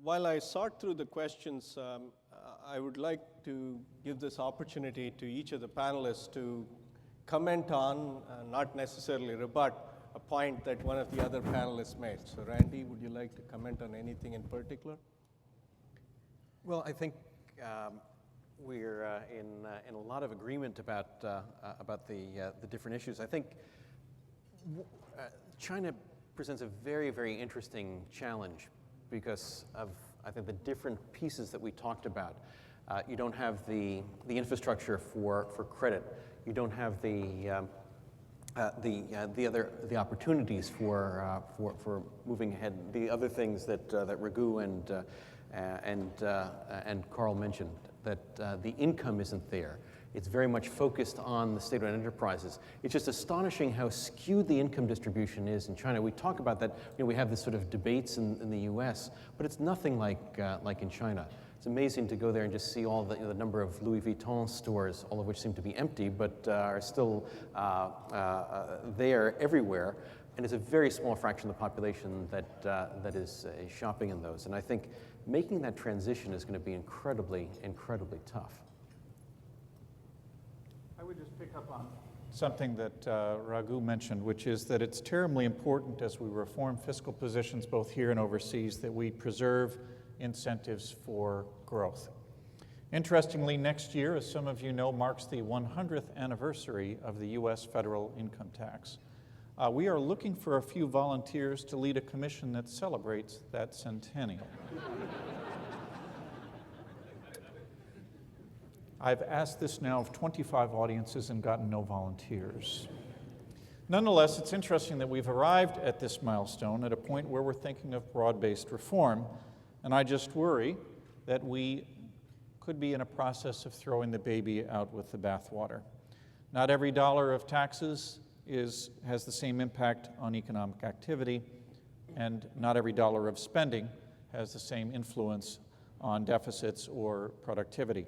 While I sort through the questions, I would like to give this opportunity to each of the panelists to comment on, not necessarily rebut, a point that one of the other panelists made. So Randy, would you like to comment on anything in particular? Well, I think we're in a lot of agreement about the different issues. I think China presents a very, very interesting challenge because of, I think, the different pieces that we talked about. You don't have the infrastructure for credit. You don't have the opportunities for moving ahead. The other things that Raghu and Carl mentioned, that the income isn't there. It's very much focused on the state-owned enterprises. It's just astonishing how skewed the income distribution is in China. We talk about that, we have this sort of debates in the US, but it's nothing like in China. It's amazing to go there and just see all the number of Louis Vuitton stores, all of which seem to be empty, but are still there everywhere. And it's a very small fraction of the population that is shopping in those. And I think making that transition is going to be incredibly, incredibly tough. I would just pick up on something that Raghu mentioned, which is that it's terribly important as we reform fiscal positions both here and overseas that we preserve incentives for growth. Interestingly, next year, as some of you know, marks the 100th anniversary of the U.S. federal income tax. We are looking for a few volunteers to lead a commission that celebrates that centennial. I've asked this now of 25 audiences and gotten no volunteers. Nonetheless, it's interesting that we've arrived at this milestone at a point where we're thinking of broad-based reform, and I just worry that we could be in a process of throwing the baby out with the bathwater. Not every dollar of taxes has the same impact on economic activity, and not every dollar of spending has the same influence on deficits or productivity.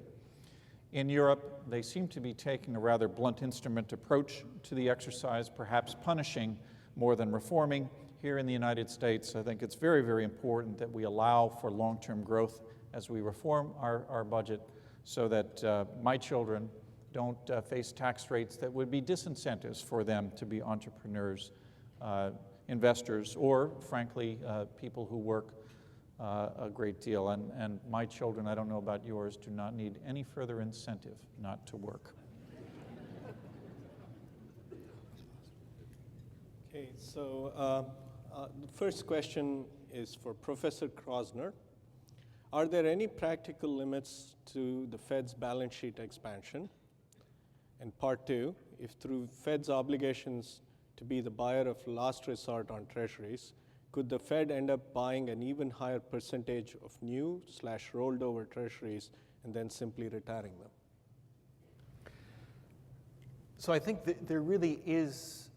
In Europe, they seem to be taking a rather blunt instrument approach to the exercise, perhaps punishing more than reforming. Here in the United States, I think it's very, very important that we allow for long-term growth as we reform our budget so that my children don't face tax rates that would be disincentives for them to be entrepreneurs, investors, or frankly, people who work a great deal. And my children, I don't know about yours, do not need any further incentive not to work. Okay, so the first question is for Professor Krosner. Are there any practical limits to the Fed's balance sheet expansion? And part two, if through Fed's obligations to be the buyer of last resort on Treasuries, could the Fed end up buying an even higher percentage of new/rolled over Treasuries and then simply retiring them? So I think there really is,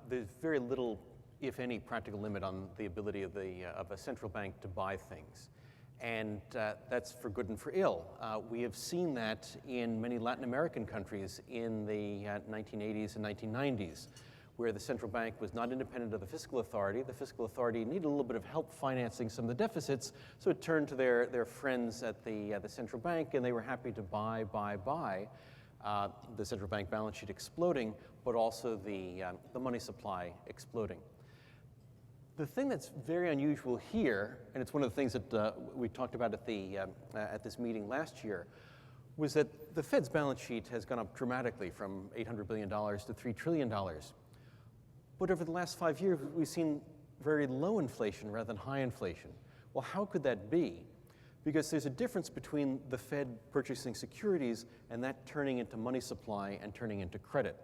there's very little, if any, practical limit on the ability of a central bank to buy things. And that's for good and for ill. We have seen that in many Latin American countries in the 1980s and 1990s, where the central bank was not independent of the fiscal authority. The fiscal authority needed a little bit of help financing some of the deficits, so it turned to their friends at the central bank, and they were happy to buy. The central bank balance sheet exploding, but also the money supply exploding. The thing that's very unusual here, and it's one of the things that we talked about at this meeting last year, was that the Fed's balance sheet has gone up dramatically from $800 billion to $3 trillion. But over the last 5 years, we've seen very low inflation rather than high inflation. Well, how could that be? Because there's a difference between the Fed purchasing securities and that turning into money supply and turning into credit.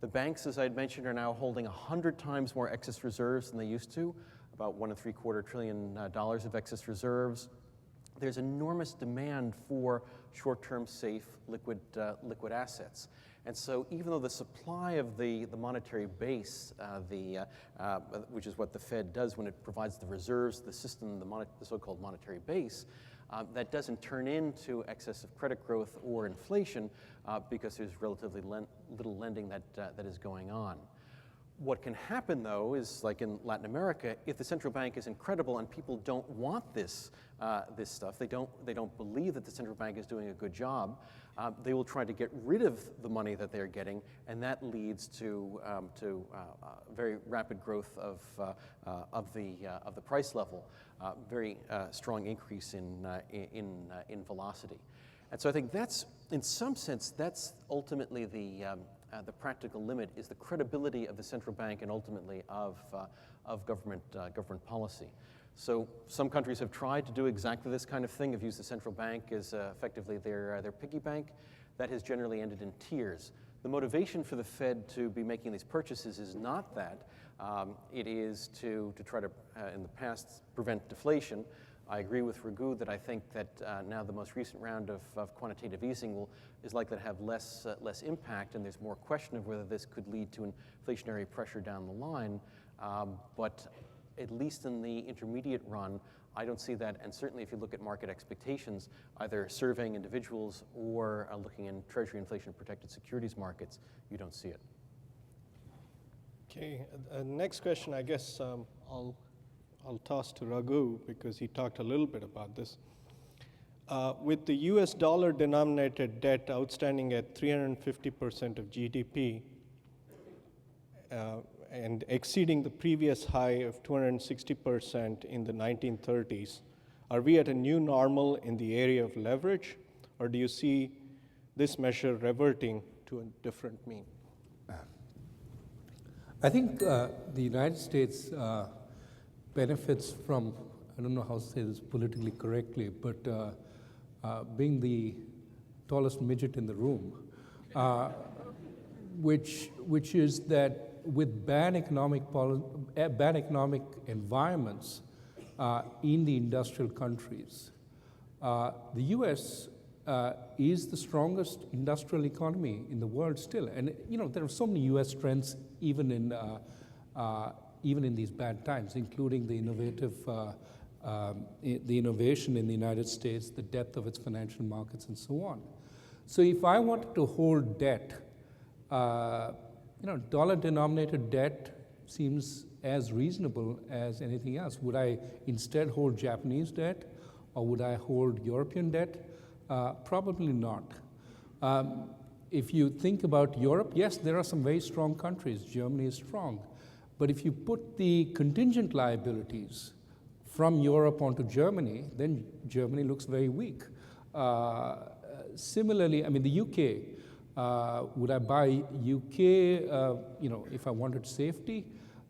The banks, as I'd mentioned, are now holding 100 times more excess reserves than they used to, about $1.75 trillion of excess reserves. There's enormous demand for short-term, safe, liquid assets. And so even though the supply of the monetary base, which is what the Fed does when it provides the reserves, the system, the so-called monetary base, that doesn't turn into excessive credit growth or inflation because there's relatively little lending that is going on. What can happen, though, is like in Latin America, if the central bank is incredible and people don't want this stuff, they don't believe that the central bank is doing a good job, they will try to get rid of the money that they're getting, and that leads to very rapid growth of the price level, very strong increase in velocity. And so I think that's, in some sense, that's ultimately the practical limit, is the credibility of the central bank and ultimately of government policy. So some countries have tried to do exactly this kind of thing, have used the central bank as effectively their piggy bank. That has generally ended in tears. The motivation for the Fed to be making these purchases is not that. It is to try to, in the past, prevent deflation. I agree with Raghu that I think that now the most recent round of quantitative easing is likely to have less impact, and there's more question of whether this could lead to inflationary pressure down the line. But at least in the intermediate run, I don't see that, and certainly if you look at market expectations, either surveying individuals or looking in Treasury inflation-protected securities markets, you don't see it. Okay, next question, I guess I'll toss to Raghu because he talked a little bit about this. With the US dollar denominated debt outstanding at 350% of GDP and exceeding the previous high of 260% in the 1930s, are we at a new normal in the area of leverage, or do you see this measure reverting to a different mean? I think the United States benefits from, I don't know how to say this politically correctly, but being the tallest midget in the room, which is that with bad economic environments in the industrial countries, the U.S. Is the strongest industrial economy in the world still. And there are so many U.S. strengths even in these bad times, including the innovation in the United States, the depth of its financial markets, and so on. So if I wanted to hold debt, dollar-denominated debt seems as reasonable as anything else. Would I instead hold Japanese debt, or would I hold European debt? Probably not. If you think about Europe, yes, there are some very strong countries. Germany is strong. But if you put the contingent liabilities from Europe onto Germany, then Germany looks very weak. Similarly, the UK, would I buy UK, if I wanted safety?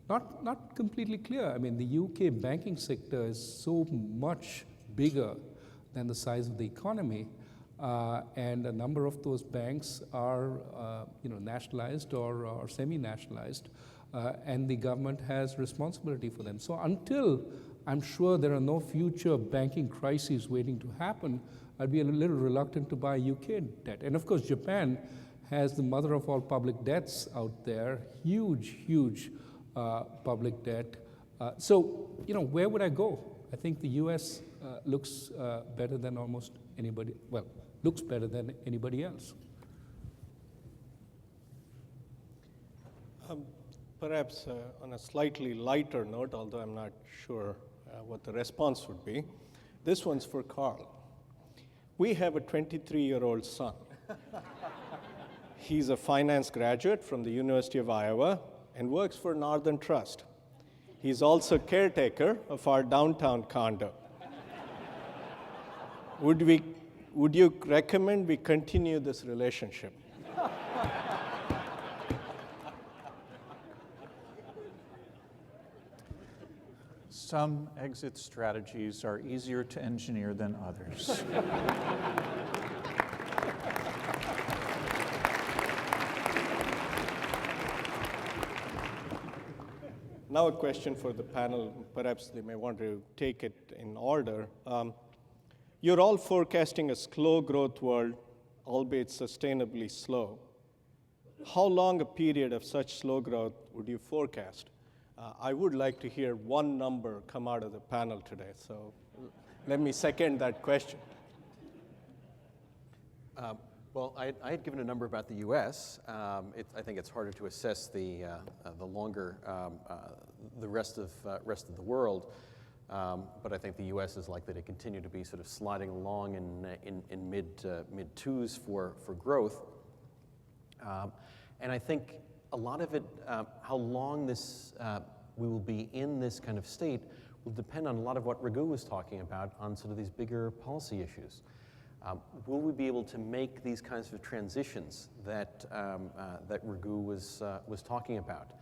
Not completely clear. The UK banking sector is so much bigger than the size of the economy, and a number of those banks are, nationalized or semi-nationalized, and the government has responsibility for them. So until I'm sure there are no future banking crises waiting to happen, I'd be a little reluctant to buy UK debt. And of course, Japan has the mother of all public debts out there, huge public debt. So, where would I go? I think the US looks better than almost anybody, looks better than anybody else. Perhaps on a slightly lighter note, although I'm not sure what the response would be, this one's for Carl. We have a 23-year-old son. He's a finance graduate from the University of Iowa and works for Northern Trust. He's also caretaker of our downtown condo. Would you recommend we continue this relationship? Some exit strategies are easier to engineer than others. Now a question for the panel. Perhaps they may want to take it in order. You're all forecasting a slow growth world, albeit sustainably slow. How long a period of such slow growth would you forecast? I would like to hear one number come out of the panel today, so let me second that question. Well, I had given a number about the U.S. I think it's harder to assess the longer the rest of the world, but I think the U.S. is likely to continue to be sort of sliding along in mid twos for growth, and I think a lot of it, how long this we will be in this kind of state, will depend on a lot of what Raghu was talking about on sort of these bigger policy issues. Will we be able to make these kinds of transitions that Raghu was talking about?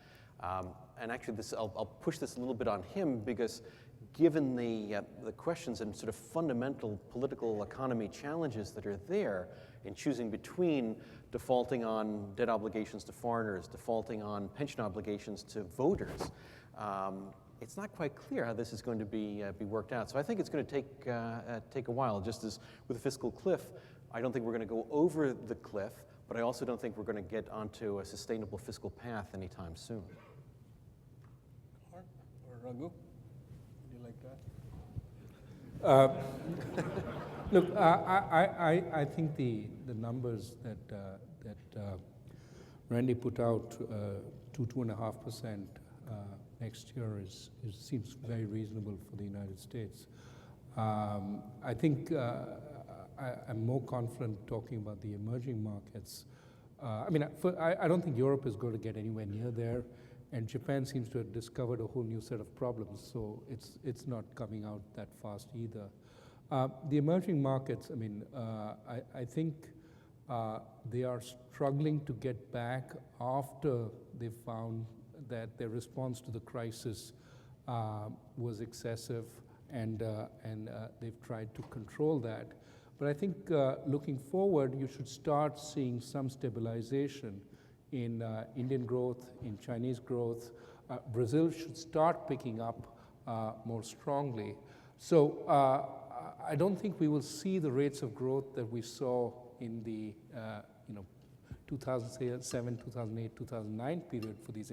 And actually, I'll push this a little bit on him because, given the questions and sort of fundamental political economy challenges that are there in choosing between defaulting on debt obligations to foreigners, defaulting on pension obligations to voters, it's not quite clear how this is going to be worked out. So I think it's going to take a while. Just as with the fiscal cliff, I don't think we're going to go over the cliff, but I also don't think we're going to get onto a sustainable fiscal path anytime soon. Or Raghu, would you like that? Look, I think the numbers that Randy put out, 2.5%. Next year seems very reasonable for the United States. I think I'm more confident talking about the emerging markets. I don't think Europe is going to get anywhere near there, and Japan seems to have discovered a whole new set of problems, so it's not coming out that fast either. The emerging markets, I think they are struggling to get back after they found that their response to the crisis was excessive, and they've tried to control that. But I think looking forward, you should start seeing some stabilization in Indian growth, in Chinese growth. Brazil should start picking up more strongly. So I don't think we will see the rates of growth that we saw in the 2007, 2008, 2009 period for these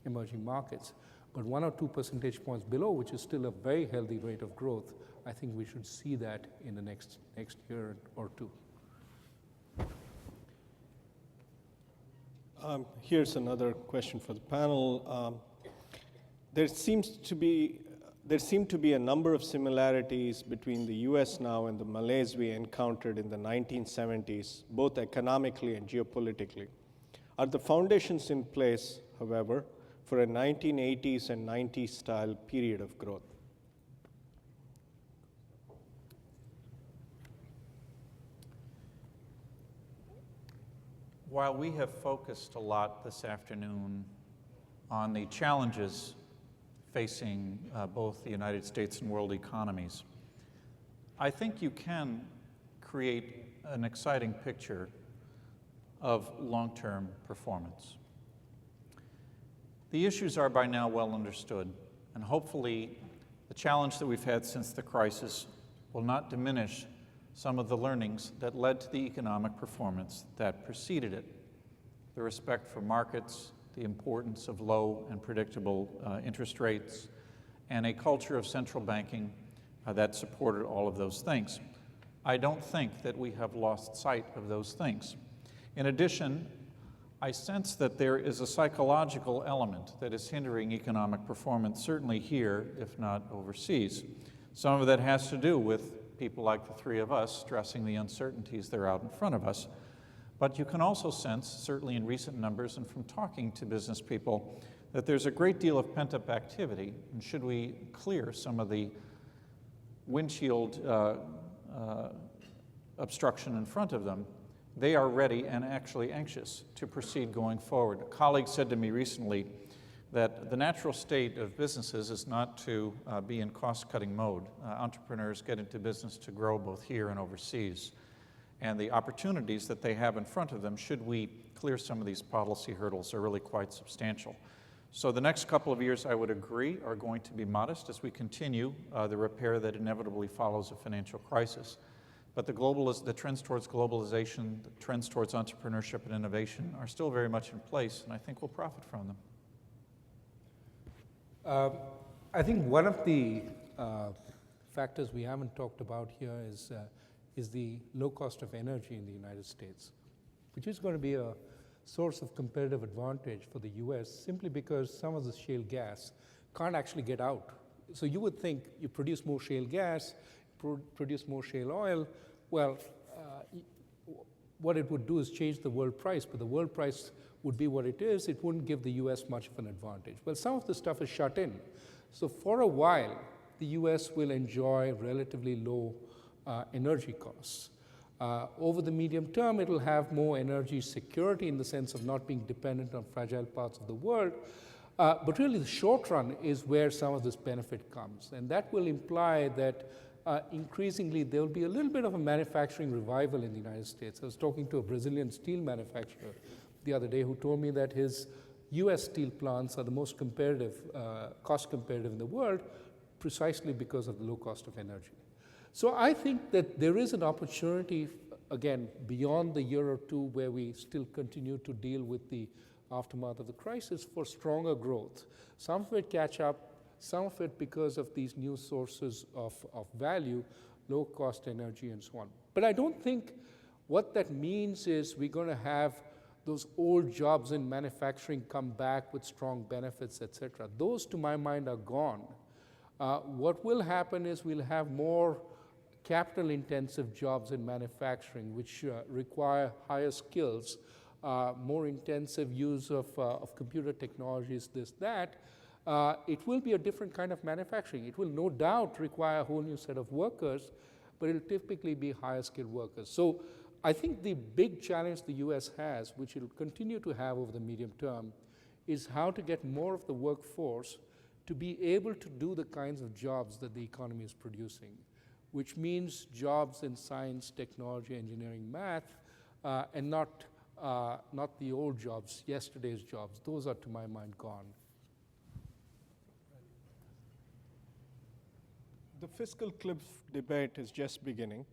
emerging markets. But 1 or 2 percentage points below, which is still a very healthy rate of growth, I think we should see that in the next year or two. Here's another question for the panel. There seem to be a number of similarities between the US now and the Malays we encountered in the 1970s, both economically and geopolitically. Are the foundations in place, however, for a 1980s and 90s style period of growth? While we have focused a lot this afternoon on the challenges facing both the United States and world economies, I think you can create an exciting picture of long-term performance. The issues are by now well understood, and hopefully the challenge that we've had since the crisis will not diminish some of the learnings that led to the economic performance that preceded it. The respect for markets, the importance of low and predictable interest rates, and a culture of central banking that supported all of those things. I don't think that we have lost sight of those things. In addition, I sense that there is a psychological element that is hindering economic performance, certainly here, if not overseas. Some of that has to do with people like the three of us stressing the uncertainties that are out in front of us. But you can also sense, certainly in recent numbers and from talking to business people, that there's a great deal of pent-up activity, and should we clear some of the windshield obstruction in front of them, they are ready and actually anxious to proceed going forward. A colleague said to me recently that the natural state of businesses is not to be in cost-cutting mode. Entrepreneurs get into business to grow both here and overseas. And the opportunities that they have in front of them, should we clear some of these policy hurdles, are really quite substantial. So the next couple of years, I would agree, are going to be modest as we continue the repair that inevitably follows a financial crisis. But the trends towards globalization, the trends towards entrepreneurship and innovation are still very much in place, and I think we'll profit from them. I think one of the factors we haven't talked about here is is the low cost of energy in the United States, which is going to be a source of competitive advantage for the US simply because some of the shale gas can't actually get out. So you would think you produce more shale gas, produce more shale oil, well, what it would do is change the world price, but the world price would be what it is. It wouldn't give the US much of an advantage. Well, some of the stuff is shut in. So for a while, the US will enjoy relatively low energy costs. Over the medium term, it'll have more energy security in the sense of not being dependent on fragile parts of the world. But really, the short run is where some of this benefit comes. And that will imply that increasingly there will be a little bit of a manufacturing revival in the United States. I was talking to a Brazilian steel manufacturer the other day who told me that his US steel plants are the most competitive, cost competitive in the world, precisely because of the low cost of energy. So I think that there is an opportunity, again, beyond the year or two where we still continue to deal with the aftermath of the crisis for stronger growth. Some of it catch up, some of it because of these new sources of value, low cost energy and so on. But I don't think what that means is we're going to have those old jobs in manufacturing come back with strong benefits, et cetera. Those, to my mind, are gone. What will happen is we'll have more capital-intensive jobs in manufacturing, which require higher skills, more intensive use of computer technologies, this, that. It will be a different kind of manufacturing. It will no doubt require a whole new set of workers, but it'll typically be higher skilled workers. So I think the big challenge the US has, which it'll continue to have over the medium term, is how to get more of the workforce to be able to do the kinds of jobs that the economy is producing, which means jobs in science, technology, engineering, math, and not the old jobs, yesterday's jobs. Those are, to my mind, gone. The fiscal cliff debate is just beginning.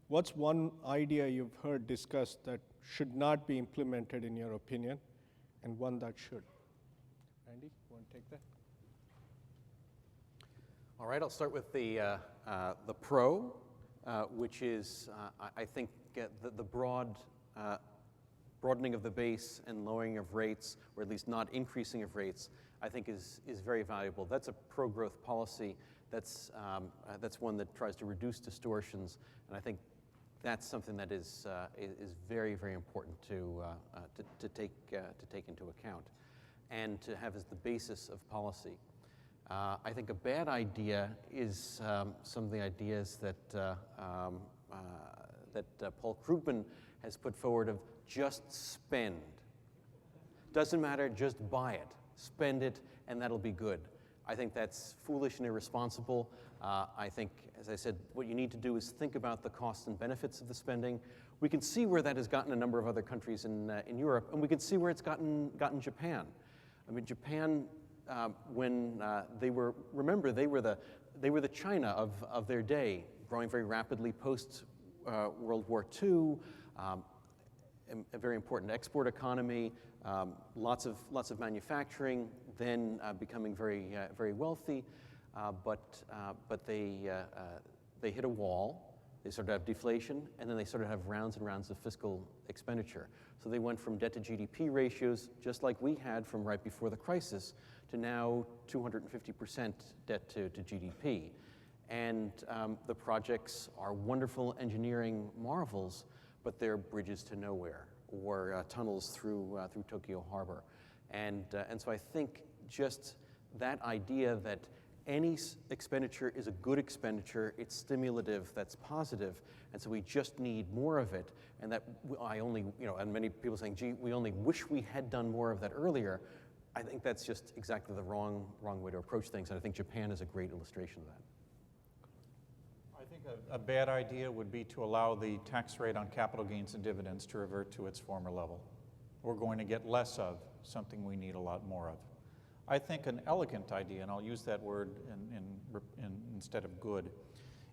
What's one idea you've heard discussed that should not be implemented in your opinion, and one that should? Randy, you want to take that? All right, I'll start with the pro, which is, I think, the broadening of the base and lowering of rates, or at least not increasing of rates, I think is very valuable. That's a pro-growth policy. That's one that tries to reduce distortions, and I think that's something that is very, very important to take into account and to have as the basis of policy. I think a bad idea is some of the ideas that Paul Krugman has put forward of just spend. Doesn't matter, just buy it, spend it, and that'll be good. I think that's foolish and irresponsible. I think, as I said, what you need to do is think about the costs and benefits of the spending. We can see where that has gotten a number of other countries in Europe, and we can see where it's gotten Japan. I mean, Japan, when they were the China of their day, growing very rapidly post World War II, a very important export economy, lots of manufacturing, then becoming very wealthy, but they hit a wall. They sort of have deflation, and then they sort of have rounds and rounds of fiscal expenditure. So they went from debt to GDP ratios, just like we had from right before the crisis, to now 250% debt to GDP. And the projects are wonderful engineering marvels, but they're bridges to nowhere, or tunnels through Tokyo Harbor. And so I think just that idea that any expenditure is a good expenditure, it's stimulative, that's positive, and so we just need more of it, and that and many people saying, gee, we only wish we had done more of that earlier. I think that's just exactly the wrong way to approach things, and I think Japan is a great illustration of that. I think a bad idea would be to allow the tax rate on capital gains and dividends to revert to its former level. We're going to get less of something we need a lot more of. I think an elegant idea, and I'll use that word instead of good,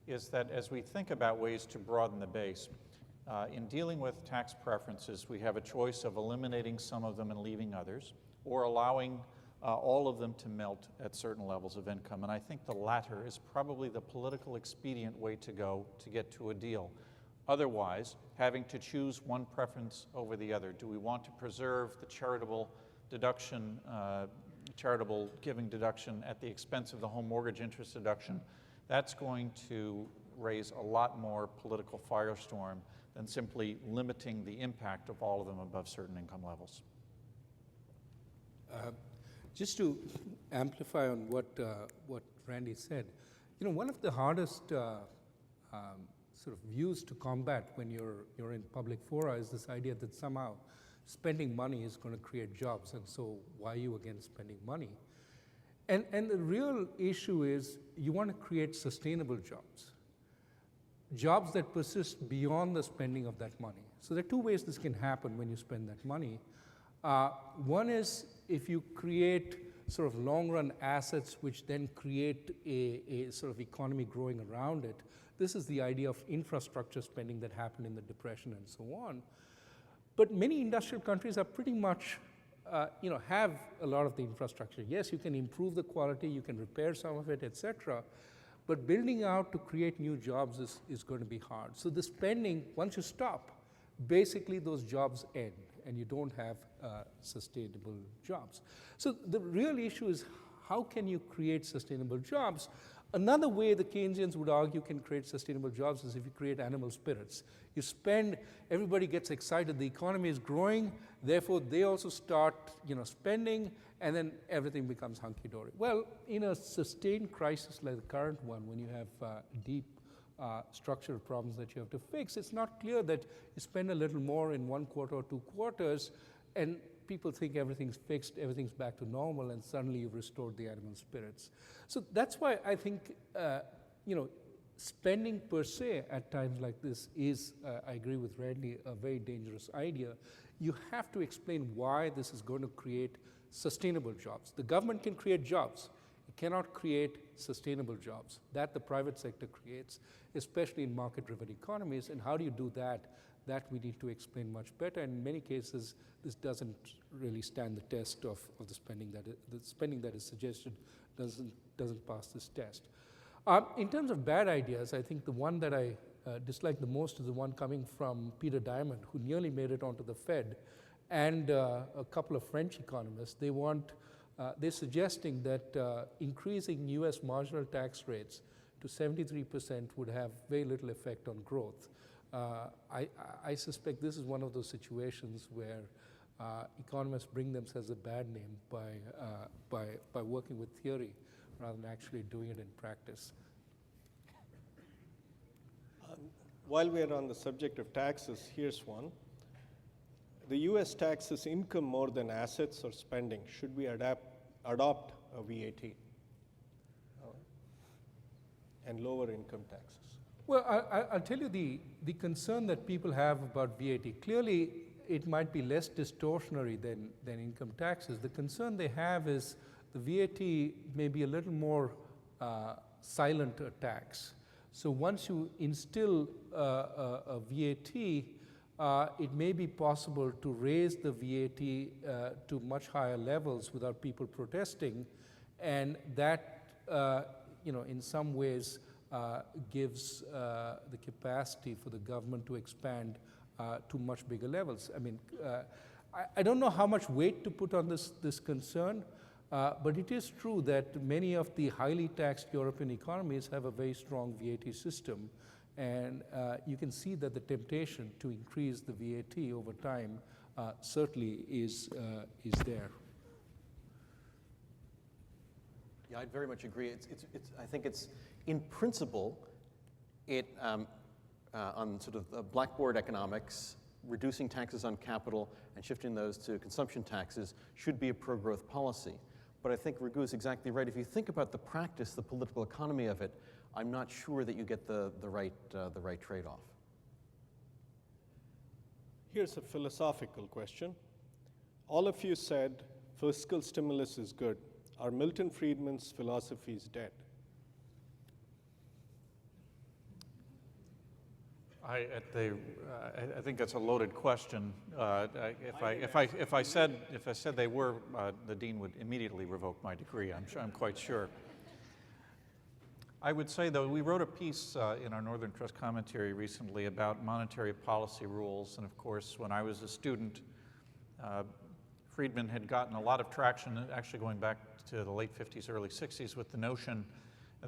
is that as we think about ways to broaden the base, in dealing with tax preferences, we have a choice of eliminating some of them and leaving others, or allowing all of them to melt at certain levels of income. And I think the latter is probably the political expedient way to go to get to a deal. otherwise, having to choose one preference over the other. Do we want to preserve the charitable deduction, charitable giving deduction at the expense of the home mortgage interest deduction? That's going to raise a lot more political firestorm than simply limiting the impact of all of them above certain income levels. Just to amplify on what Randy said, one of the hardest sort of views to combat when you're in public fora is this idea that somehow spending money is going to create jobs, and so why are you against spending money? And the real issue is you want to create sustainable jobs, jobs that persist beyond the spending of that money. So there are two ways this can happen when you spend that money. One is if you create sort of long-run assets which then create a sort of economy growing around it. This is the idea of infrastructure spending that happened in the Depression and so on. But many industrial countries are pretty much, have a lot of the infrastructure. Yes, you can improve the quality, you can repair some of it, etc. But building out to create new jobs is going to be hard. So the spending, once you stop, basically those jobs end and you don't have sustainable jobs. So the real issue is how can you create sustainable jobs? Another way the Keynesians would argue can create sustainable jobs is if you create animal spirits. You spend, everybody gets excited, the economy is growing, therefore they also start spending, and then everything becomes hunky-dory. Well, in a sustained crisis like the current one, when you have deep structural problems that you have to fix, it's not clear that you spend a little more in 1 quarter or 2 quarters, and people think everything's fixed, everything's back to normal, and suddenly you've restored the animal spirits. So that's why I think, spending per se at times like this is, I agree with Randy, a very dangerous idea. You have to explain why this is going to create sustainable jobs. The government can create jobs. It cannot create sustainable jobs. That the private sector creates, especially in market-driven economies. And how do you do that? That we need to explain much better. In many cases, this doesn't really stand the test of the spending that is suggested doesn't pass this test. In terms of bad ideas, I think the one that I dislike the most is the one coming from Peter Diamond, who nearly made it onto the Fed, and a couple of French economists. They're suggesting that increasing U.S. marginal tax rates to 73% would have very little effect on growth. I suspect this is one of those situations where economists bring themselves a bad name by working with theory rather than actually doing it in practice. While we're on the subject of taxes, here's one. The U.S. taxes income more than assets or spending. Should we adopt a VAT and lower income taxes? Well, I'll tell you the concern that people have about VAT. Clearly, it might be less distortionary than income taxes. The concern they have is the VAT may be a little more silent tax. So once you instill a VAT, it may be possible to raise the VAT to much higher levels without people protesting, and that, in some ways gives the capacity for the government to expand to much bigger levels. I mean, I don't know how much weight to put on this concern, but it is true that many of the highly taxed European economies have a very strong VAT system, and you can see that the temptation to increase the VAT over time certainly is there. Yeah, I'd very much agree. I think it's in principle, on sort of blackboard economics, reducing taxes on capital and shifting those to consumption taxes should be a pro-growth policy. But I think Raghu is exactly right. If you think about the practice, the political economy of it, I'm not sure that you get the right trade-off. Here's a philosophical question. All of you said fiscal stimulus is good. Are Milton Friedman's philosophies dead? I think that's a loaded question. If I said they were, the dean would immediately revoke my degree. I'm quite sure. I would say, though, we wrote a piece in our Northern Trust commentary recently about monetary policy rules. And of course, when I was a student, Friedman had gotten a lot of traction, actually going back to the late 50s, early 60s, with the notion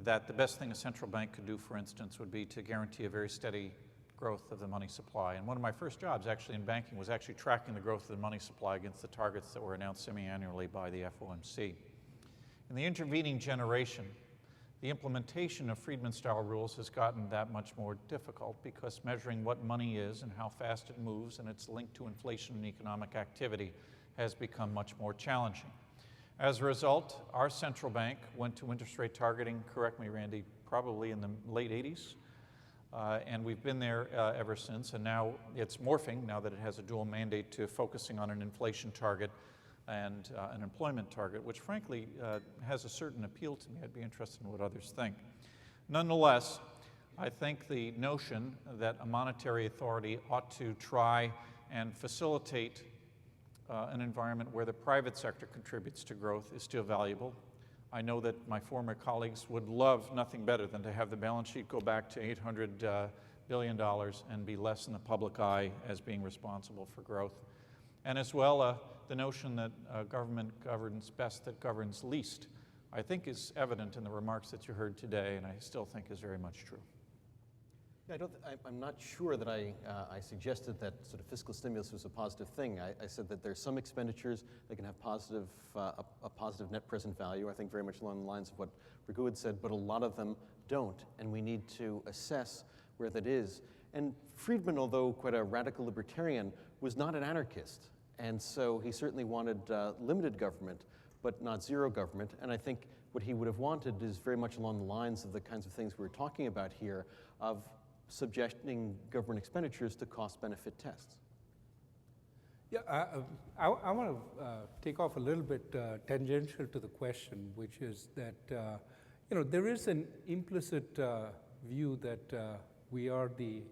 that the best thing a central bank could do, for instance, would be to guarantee a very steady growth of the money supply. And one of my first jobs actually in banking was actually tracking the growth of the money supply against the targets that were announced semi-annually by the FOMC. In the intervening generation, the implementation of Friedman-style rules has gotten that much more difficult because measuring what money is and how fast it moves and its link to inflation and economic activity has become much more challenging. As a result, our central bank went to interest rate targeting, correct me, Randy, probably in the late 80s, and we've been there ever since, and now it's morphing, now that it has a dual mandate, to focusing on an inflation target and an employment target, which frankly has a certain appeal to me. I'd be interested in what others think. Nonetheless, I think the notion that a monetary authority ought to try and facilitate an environment where the private sector contributes to growth is still valuable. I know that my former colleagues would love nothing better than to have the balance sheet go back to $800 billion and be less in the public eye as being responsible for growth. And as well, the notion that government governs best that governs least, I think is evident in the remarks that you heard today, and I still think is very much true. Yeah, I'm not sure that I suggested that sort of fiscal stimulus was a positive thing. I said that there's some expenditures that can have a positive net present value, I think very much along the lines of what Raghu had said, but a lot of them don't, and we need to assess where that is. And Friedman, although quite a radical libertarian, was not an anarchist. And so he certainly wanted limited government, but not zero government. And I think what he would have wanted is very much along the lines of the kinds of things we were talking about here, of subjecting government expenditures to cost-benefit tests. Yeah, I want to take off a little bit tangential to the question, which is that there is an implicit view that we are the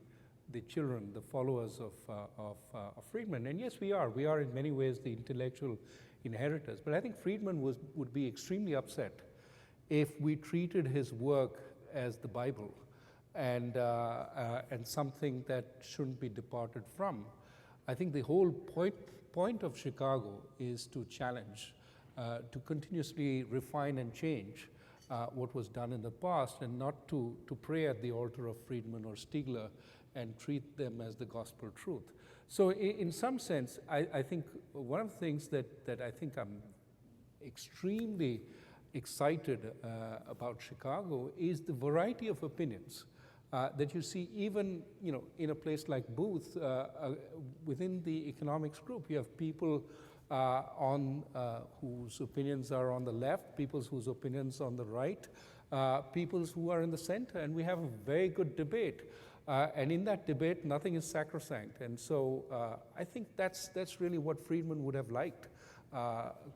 children, the followers of Friedman. And yes, we are. We are in many ways the intellectual inheritors. But I think Friedman would be extremely upset if we treated his work as the Bible and something that shouldn't be departed from. I think the whole point of Chicago is to challenge, to continuously refine and change what was done in the past, and not to pray at the altar of Friedman or Stigler and treat them as the gospel truth. So in some sense, I think one of the things that I think I'm extremely excited about Chicago is the variety of opinions that you see even in a place like Booth, within the economics group. You have people whose opinions are on the left, people whose opinions on the right, people who are in the center, and we have a very good debate. And in that debate, nothing is sacrosanct. And so I think that's really what Friedman would have liked.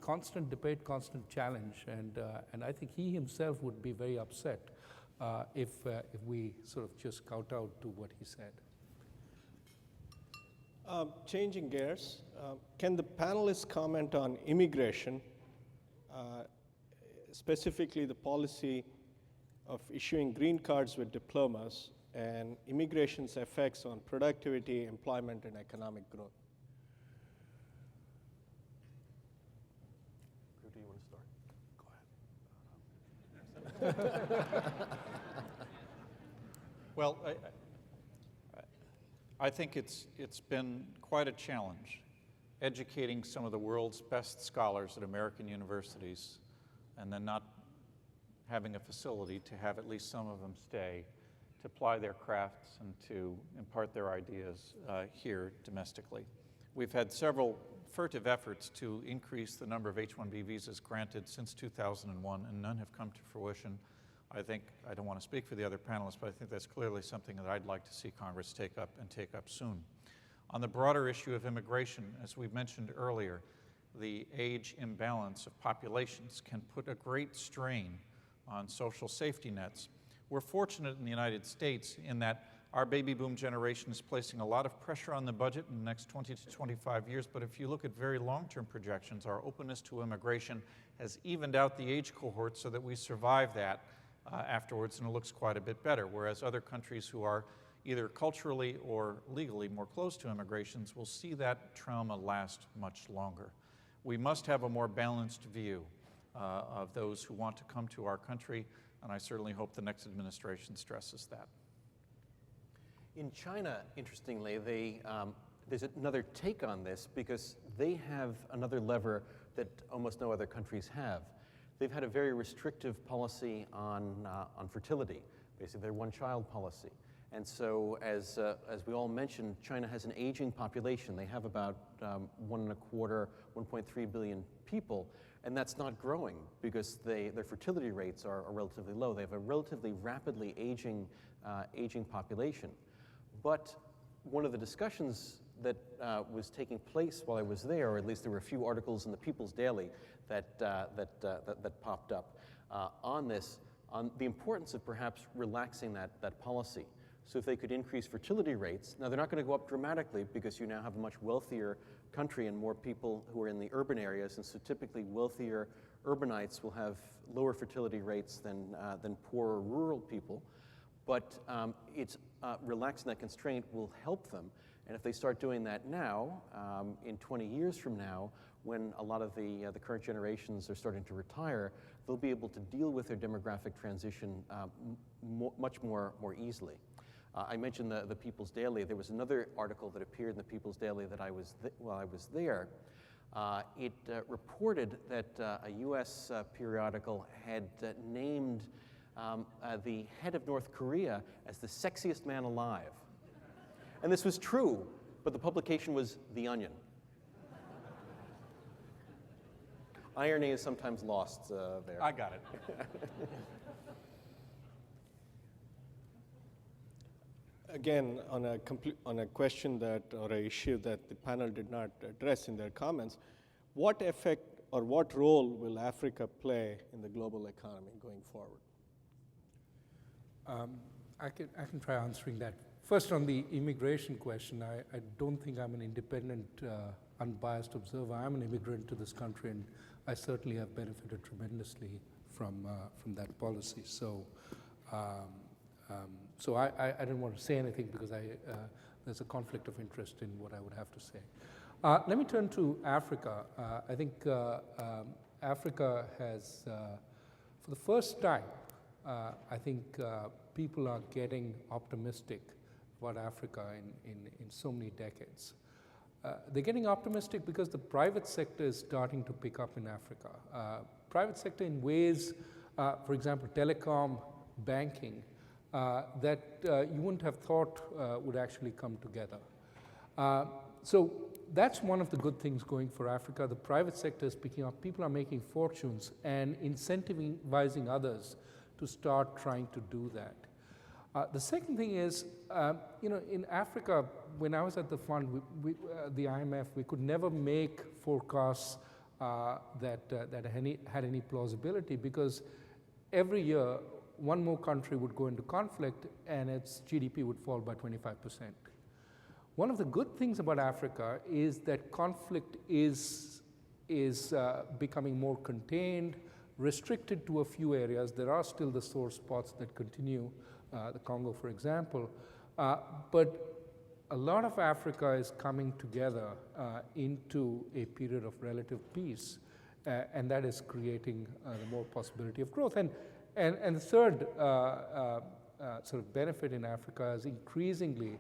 Constant debate, constant challenge. And I think he himself would be very upset if we sort of just kowtowed to what he said. Changing gears, can the panelists comment on immigration, specifically the policy of issuing green cards with diplomas and immigration's effects on productivity, employment, and economic growth? Who do you want to start? Go ahead. Well, I think it's been quite a challenge educating some of the world's best scholars at American universities and then not having a facility to have at least some of them stay to apply their crafts and to impart their ideas here domestically. We've had several furtive efforts to increase the number of H-1B visas granted since 2001, and none have come to fruition. I don't want to speak for the other panelists, but I think that's clearly something that I'd like to see Congress take up soon. On the broader issue of immigration, as we mentioned earlier, the age imbalance of populations can put a great strain on social safety nets. We're fortunate in the United States in that our baby boom generation is placing a lot of pressure on the budget in the next 20 to 25 years, but if you look at very long-term projections, our openness to immigration has evened out the age cohort so that we survive that afterwards, and it looks quite a bit better, whereas other countries who are either culturally or legally more close to immigrations will see that trauma last much longer. We must have a more balanced view of those who want to come to our country, and I certainly hope the next administration stresses that. In China, interestingly, there's another take on this because they have another lever that almost no other countries have. They've had a very restrictive policy on fertility, basically their one-child policy. And so, as we all mentioned, China has an aging population. They have about 1.3 billion people, and that's not growing because their fertility rates are relatively low. They have a relatively rapidly aging population. But one of the discussions that was taking place while I was there, or at least there were a few articles in the People's Daily that popped up on this, on the importance of perhaps relaxing that policy. So if they could increase fertility rates, now they're not going to go up dramatically because you now have a much wealthier country and more people who are in the urban areas, and so typically wealthier urbanites will have lower fertility rates than poorer rural people. But it's relaxing that constraint will help them. And if they start doing that now, in 20 years from now, when a lot of the current generations are starting to retire, they'll be able to deal with their demographic transition much more easily. I mentioned the People's Daily. There was another article that appeared in the People's Daily that while I was there. It reported that a U.S. periodical had named the head of North Korea as the sexiest man alive. And this was true, but the publication was The Onion. Irony is sometimes lost there. I got it. Again, on a question or an issue that the panel did not address in their comments, what effect or what role will Africa play in the global economy going forward? I can try answering that. First, on the immigration question, I don't think I'm an independent, unbiased observer. I'm an immigrant to this country, and I certainly have benefited tremendously from that policy. So I didn't want to say anything because there's a conflict of interest in what I would have to say. Let me turn to Africa. I think Africa has, for the first time, I think people are getting optimistic about Africa in so many decades. They're getting optimistic because the private sector is starting to pick up in Africa. Private sector in ways, for example, telecom, banking, that you wouldn't have thought would actually come together. So that's one of the good things going for Africa. The private sector is picking up. People are making fortunes and incentivizing others to start trying to do that. The second thing is, in Africa, when I was at the fund, the IMF, we could never make forecasts that had any plausibility because every year, one more country would go into conflict and its GDP would fall by 25%. One of the good things about Africa is that conflict is becoming more contained, restricted to a few areas. There are still the sore spots that continue, the Congo, for example, but a lot of Africa is coming together into a period of relative peace, and that is creating the more possibility of growth. And the third sort of benefit in Africa is increasingly,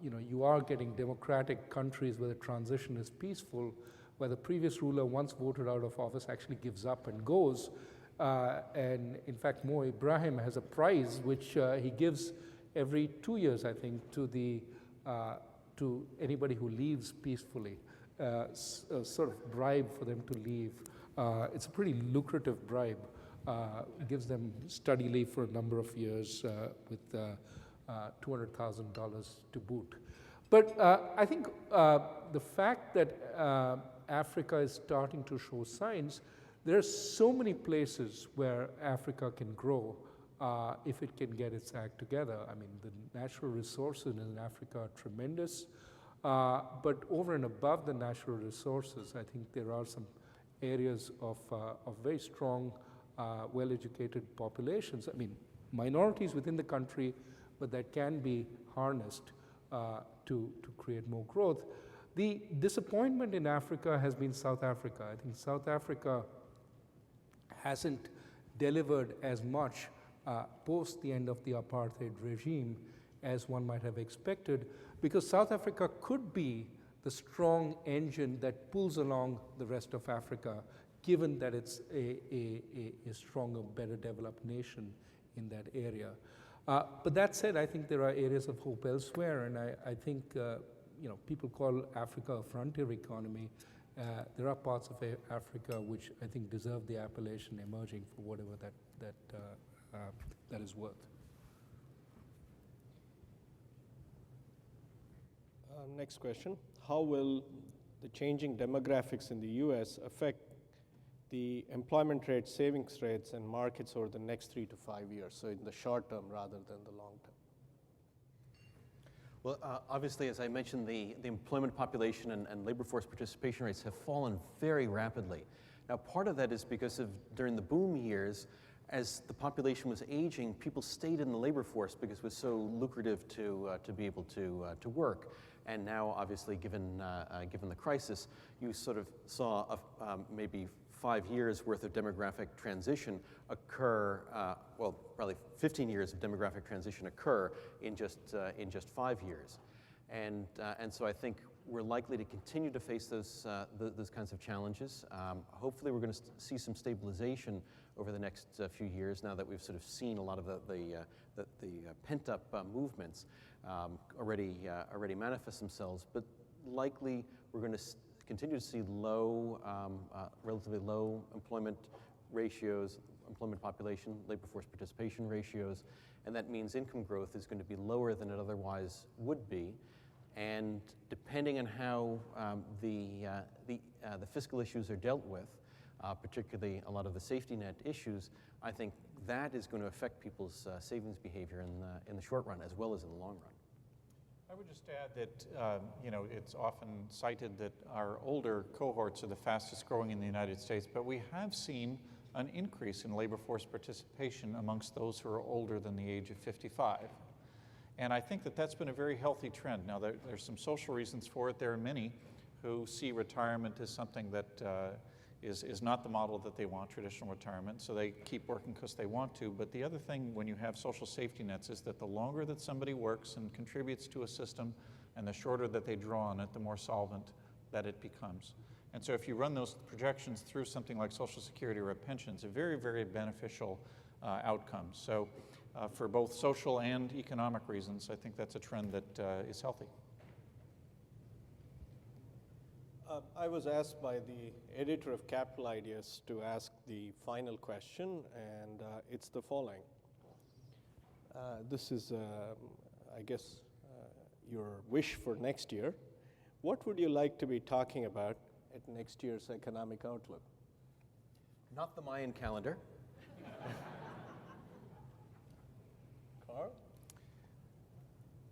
you are getting democratic countries where the transition is peaceful, where the previous ruler, once voted out of office, actually gives up and goes. And in fact, Mo Ibrahim has a prize which he gives every 2 years, I think, to anybody who leaves peacefully, a sort of bribe for them to leave. It's a pretty lucrative bribe. Gives them study leave for a number of years with $200,000 to boot. But I think the fact that Africa is starting to show signs, there are so many places where Africa can grow if it can get its act together. I mean, the natural resources in Africa are tremendous, but over and above the natural resources, I think there are some areas of very strong well-educated populations. I mean, minorities within the country, but that can be harnessed to create more growth. The disappointment in Africa has been South Africa. I think South Africa hasn't delivered as much post the end of the apartheid regime as one might have expected, because South Africa could be the strong engine that pulls along the rest of Africa, given that it's a stronger, better developed nation in that area. But that said, I think there are areas of hope elsewhere, and I think people call Africa a frontier economy. There are parts of Africa which I think deserve the appellation emerging for whatever that is worth. Next question. How will the changing demographics in the US affect the employment rate, savings rates, and markets over the next 3 to 5 years, so in the short term rather than the long term? Well, obviously, as I mentioned, the employment population and labor force participation rates have fallen very rapidly. Now, part of that is because of during the boom years, as the population was aging, people stayed in the labor force because it was so lucrative to be able to work. And now, obviously, given the crisis, you sort of saw maybe 5 years worth of demographic transition occur. Well, probably 15 years of demographic transition occur in just 5 years, and so I think we're likely to continue to face those kinds of challenges. Hopefully, we're going to see some stabilization over the next few years now that we've sort of seen a lot of the pent-up movements already manifest themselves. But likely, we're going to continue to see relatively low employment ratios, employment population, labor force participation ratios, and that means income growth is going to be lower than it otherwise would be. And depending on how the fiscal issues are dealt with, particularly a lot of the safety net issues, I think that is going to affect people's savings behavior in the short run as well as in the long run. I would just add that it's often cited that our older cohorts are the fastest growing in the United States, but we have seen an increase in labor force participation amongst those who are older than the age of 55. And I think that that's been a very healthy trend. Now, there's some social reasons for it. There are many who see retirement as something that is not the model that they want, traditional retirement, so they keep working because they want to. But the other thing when you have social safety nets is that the longer that somebody works and contributes to a system and the shorter that they draw on it, the more solvent that it becomes. And so if you run those projections through something like Social Security or a pension, it's a very, very beneficial outcome. So for both social and economic reasons, I think that's a trend that is healthy. I was asked by the editor of Capital Ideas to ask the final question, and it's the following. This is, I guess, your wish for next year. What would you like to be talking about at next year's economic outlook? Not the Mayan calendar. Carl?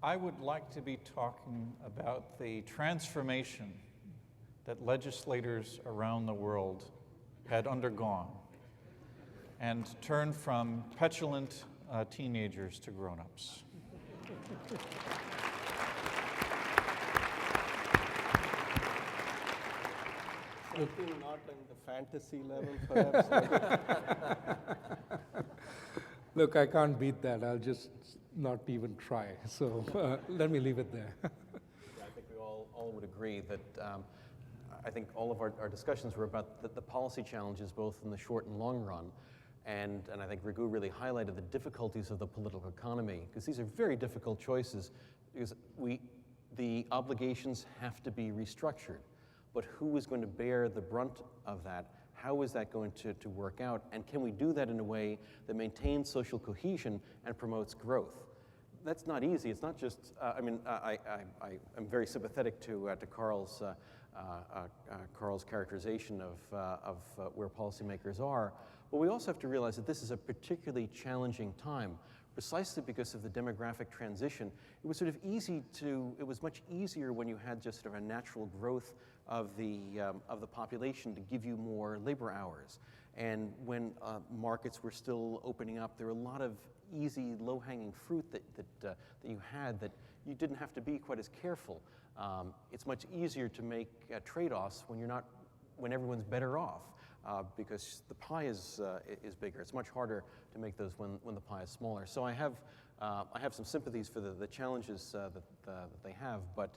I would like to be talking about the transformation that legislators around the world had undergone and turned from petulant teenagers to grown-ups. Something not in the fantasy level, perhaps? Look, I can't beat that. I'll just not even try. So let me leave it there. I think we all would agree that I think all of our discussions were about the policy challenges both in the short and long run. And I think Raghu really highlighted the difficulties of the political economy, because these are very difficult choices, because the obligations have to be restructured. But who is going to bear the brunt of that? How is that going to work out? And can we do that in a way that maintains social cohesion and promotes growth? That's not easy. It's not just, I'm very sympathetic to Carl's characterization of where policymakers are. But we also have to realize that this is a particularly challenging time, precisely because of the demographic transition. It was much easier when you had just sort of a natural growth of the population to give you more labor hours. And when markets were still opening up, there were a lot of easy, low-hanging fruit that you had that you didn't have to be quite as careful. It's much easier to make trade-offs when everyone's better off, because the pie is bigger. It's much harder to make those when the pie is smaller. So I have some sympathies for the challenges that they have, but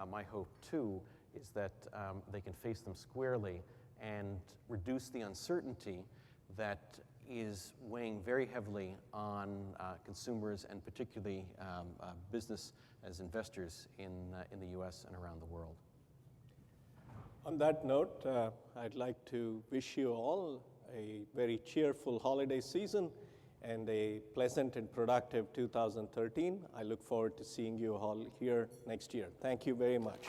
my hope too is that they can face them squarely and reduce the uncertainty that is weighing very heavily on consumers and particularly business as investors in the U.S. and around the world. On that note, I'd like to wish you all a very cheerful holiday season and a pleasant and productive 2013. I look forward to seeing you all here next year. Thank you very much.